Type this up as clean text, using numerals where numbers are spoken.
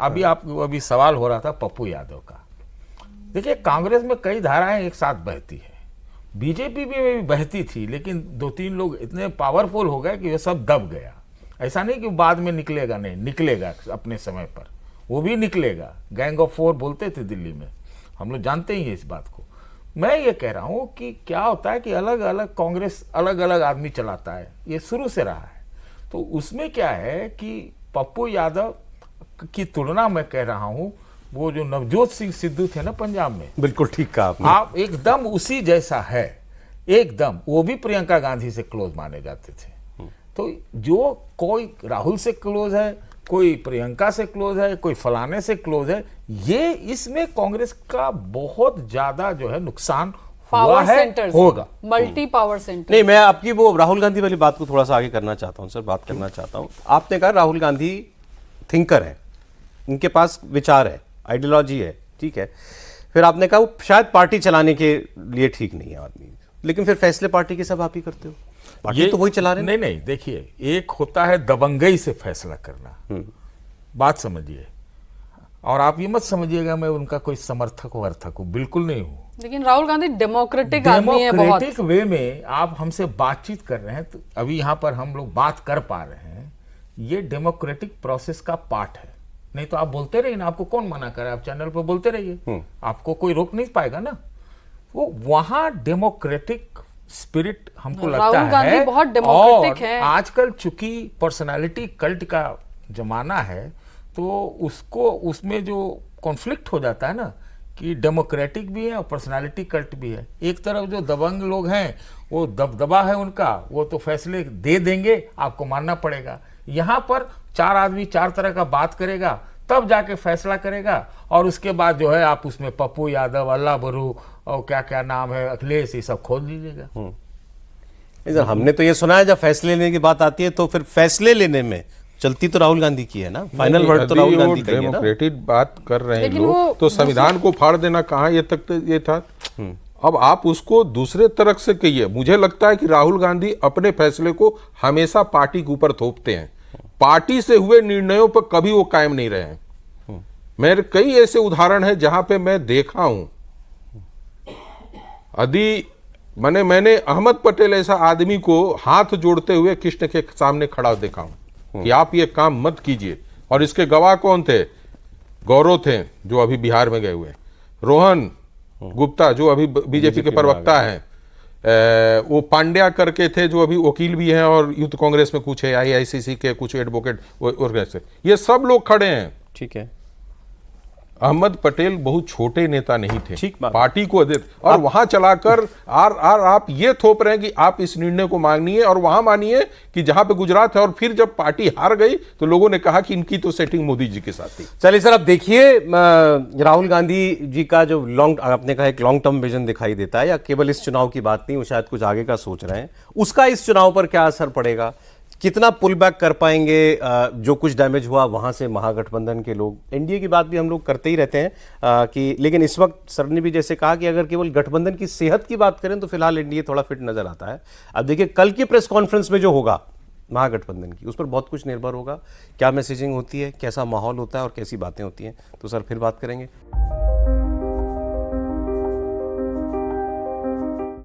अभी सवाल हो रहा था पप्पू यादव का। देखिए, कांग्रेस में कई धाराएं एक साथ बहती है, बीजेपी में भी बहती थी, लेकिन 2-3 लोग इतने पावरफुल हो गए कि ये सब दब गया। ऐसा नहीं कि बाद में निकलेगा, नहीं निकलेगा, अपने समय पर वो भी निकलेगा। गैंग ऑफ 4 बोलते थे दिल्ली में, हम लोग जानते ही हैं इस बात को। मैं ये कह रहा हूँ कि क्या होता है कि अलग अलग कांग्रेस अलग अलग आदमी चलाता है, ये शुरू से रहा है। तो उसमें क्या है कि पप्पू यादव की तुलना मैं कह रहा हूँ, वो जो नवजोत सिंह सिद्धू थे ना पंजाब में, बिल्कुल ठीक कहा आपने। आप एकदम उसी जैसा है, एकदम। वो भी प्रियंका गांधी से क्लोज माने जाते थे। तो जो कोई राहुल से क्लोज है, कोई प्रियंका से क्लोज है, कोई फलाने से क्लोज है, ये इसमें कांग्रेस का बहुत ज्यादा जो है नुकसान हुआ है, होगा। Multi power centre. नहीं, मैं आपकी वो राहुल गांधी वाली बात को थोड़ा सा आगे करना चाहता हूं सर, बात करना चाहता हूं। आपने कहा राहुल गांधी थिंकर है, उनके पास विचार है, आइडियोलॉजी है, ठीक है। फिर आपने कहा वो शायद पार्टी चलाने के लिए ठीक नहीं है आदमी, लेकिन फिर फैसले पार्टी के सब आप ही करते हो, पार्टी तो वही चला रहे हैं। नहीं, देखिए, एक होता है दबंगई से फैसला करना, बात समझिए। और आप ये मत समझिएगा मैं उनका कोई समर्थक वर्धक हूँ, बिल्कुल नहीं हूँ। लेकिन राहुल गांधी डेमोक्रेटिक आदमी है बहुत। डेमोक्रेटिक वे में आप हमसे बातचीत कर रहे हैं, तो अभी यहाँ पर हम लोग बात कर पा रहे हैं, ये डेमोक्रेटिक प्रोसेस का पार्ट है। नहीं तो आप बोलते रहिए ना, आपको कौन मना करे, आप चैनल पर बोलते रहिए, आपको कोई रोक नहीं पाएगा ना। वो वहां डेमोक्रेटिक स्पिरिट हमको लगता है बहुत डेमोक्रेटिक है। आजकल चूंकि पर्सनालिटी कल्ट का जमाना है, तो उसको उसमें जो कॉन्फ्लिक्ट हो जाता है ना कि डेमोक्रेटिक भी है और पर्सनालिटी कल्ट भी है। एक तरफ जो दबंग लोग हैं, वो दबदबा है उनका, वो तो फैसले दे देंगे, आपको मानना पड़ेगा। यहाँ पर 4 आदमी 4 तरह का बात करेगा, तब जाके फैसला करेगा, और उसके बाद जो है आप उसमें पप्पू यादव, अल्लाह बरू और क्या क्या नाम है, अखिलेश, ये सब खोल लीजिएगा। सर, हमने तो ये सुना है जब फैसले लेने की बात आती है तो फिर फैसले लेने में चलती तो राहुल गांधी की है ना, फाइनल वर्ड तो राहुल गांधी का है ना। डेमोक्रेटिक बात कर रहे हैं लोग, तो संविधान को फाड़ देना कहाँ ये तक तो ये था। अब आप उसको दूसरे तरफ से कहिए। मुझे लगता है कि राहुल गांधी अपने फैसले को हमेशा पार्टी के ऊपर थोपते हैं, पार्टी से हुए निर्णयों पर कभी वो कायम नहीं रहे हैं। मेरे कई ऐसे उदाहरण हैं जहां पे मैं देखा हूं, मैंने अहमद पटेल ऐसा आदमी को हाथ जोड़ते हुए कृष्ण के सामने खड़ा देखा हूं कि आप ये काम मत कीजिए, और इसके गवाह कौन थे? गौरव थे जो अभी बिहार में गए हुए, रोहन गुप्ता जो अभी बीजेपी के प्रवक्ता हैं, वो पांड्या करके थे जो अभी वकील भी हैं और यूथ कांग्रेस में कुछ है, आईआईसीसी के कुछ एडवोकेट ऑर्गेनाइजेशन, ये सब लोग खड़े हैं। ठीक है, अहमद पटेल बहुत छोटे नेता नहीं थे, ठीक बात। पार्टी को दे और वहां चलाकर आप ये थोप रहे हैं कि आप इस निर्णय को मानिए और वहां मानिए कि जहां पे गुजरात है, और फिर जब पार्टी हार गई तो लोगों ने कहा कि इनकी तो सेटिंग मोदी जी के साथ थी। चलिए सर, अब देखिए राहुल गांधी जी का जो आपने कहा एक लॉन्ग टर्म विजन दिखाई देता है, या केवल इस चुनाव की बात नहीं, वो शायद कुछ आगे का सोच रहे हैं, उसका इस चुनाव पर क्या असर पड़ेगा, कितना पुल बैक कर पाएंगे, जो कुछ डैमेज हुआ वहां से महागठबंधन के लोग। एनडीए की बात भी हम लोग करते ही रहते हैं कि, लेकिन इस वक्त सर ने भी जैसे कहा कि अगर केवल गठबंधन की सेहत की बात करें तो फिलहाल एनडीए थोड़ा फिट नजर आता है। अब देखिए कल की प्रेस कॉन्फ्रेंस में जो होगा महागठबंधन की, उस पर बहुत कुछ निर्भर होगा, क्या मैसेजिंग होती है, कैसा माहौल होता है और कैसी बातें होती हैं। तो सर फिर बात करेंगे।